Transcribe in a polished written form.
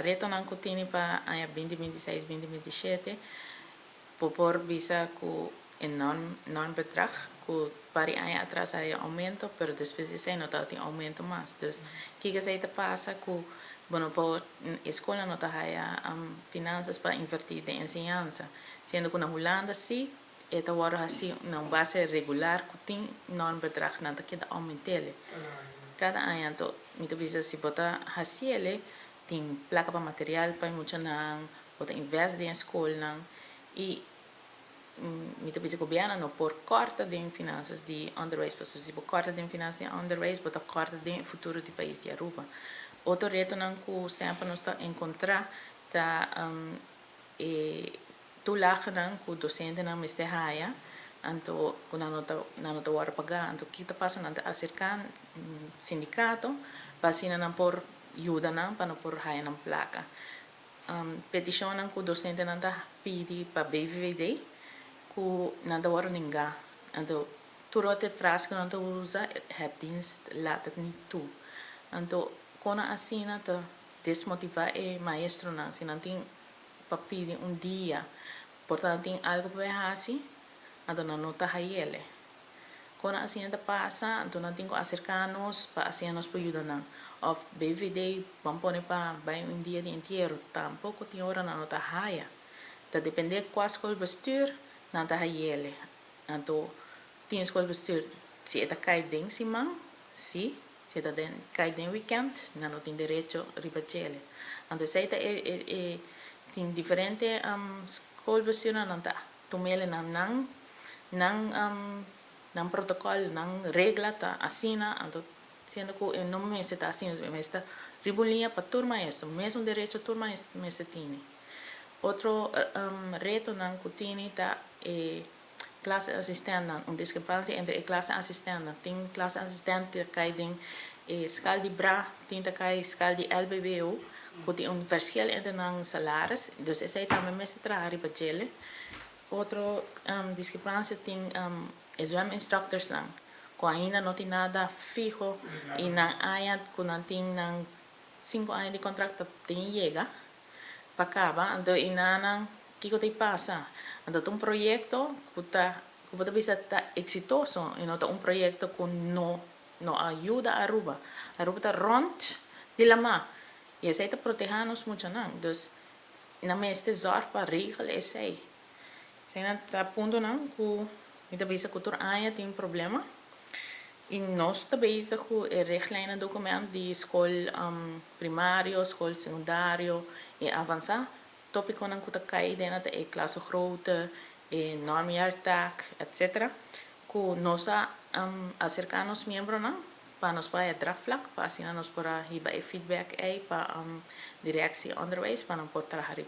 reto ng kutini pa ay 2026, 2027, por visa ku enorm bedrag, ku pari ay atrás ay aumento, pero después de ese no tem aumento más. Dus, kika sa ita pasa ku, bueno, po escola no haya finanzas para invertir de enseñanza. Siendo que na Holanda sí, esta wara assim, na base regular, ku tin enorm bedrag na kita aumentele. Cada año, então, muitas vezes se bota hasiele, tem placa para material para muita não, bota investe em escola e muitas vezes o governo não por corta de finanças de onderwijs, porque se corta de finanças de onderwijs, bota corta de futuro do país de Aruba. Outro reto não que sempre nós está encontrar tá tu laga não que o docente não me está haia. Anto kuna nota war paga anto kita pasa nanta acercan sindicato pasina nan por ayuda nan para por haya nan placa petition nan ku docente nanta pidi pa BVD ku nanta war ninga anto turote frase que nanta usa het dienst laat het niet toe anto kona asina te desmotivar maestro nan sinantin pa pidi un dia portanto algo para hasi ando na nota hayele. Quando a ciência passa, então não tem que acercar-nos para assim nos ayudar não. Of BVD, vamos pôr para vai dia de inteiro, tampouco tem hora na nota haya. Tá depender qual escola bestuur, não tá hayele. Então tem escola bestuur, se é cai dentro cima, se é cai dentro weekend, não tem direito a ribachele. Então se tem diferente escola bestuur não tá. Tumele ng protocolo, ng regla ta asina, anto siendo que no me está así, me está ribulia para turma esto, mesmo derecho turma me se tiene. Otro reto ng kutini ta clase assistente, una discrepancia entre clase assistente, tin clase assistente kay din skal di bra, tin ta kay skal di LBBO, kuti un verschil entre ng salaris, dus esa también me está arriba. Outro discrepância tem exam instructors lang. Kung ainda não tem nada fijo e não há quando tem 5 anos de contrato tem chega para acabar, então inanang kiko te pasa. Então um projeto que pode bisa tá exitoso, e não tá projeto que não ajuda a Aruba. Aruba tá rond de lama. E essa tá proteger-nos muito não. Então na mesma zorg para regel essa aí. Zijn het punten nou, hoe met de bezig cultuur aan tem problema. En nós te bezig hoe richtlijnen document die school primario, school secundario e avançar. Topico nan kuta kai dena te klasse grootte, normjaartaak, etc. Ku nosa acercarnos miembro nan, para nos para draagvlak, para así nos para hiba feedback para directie onderwijs, para nos para trabajar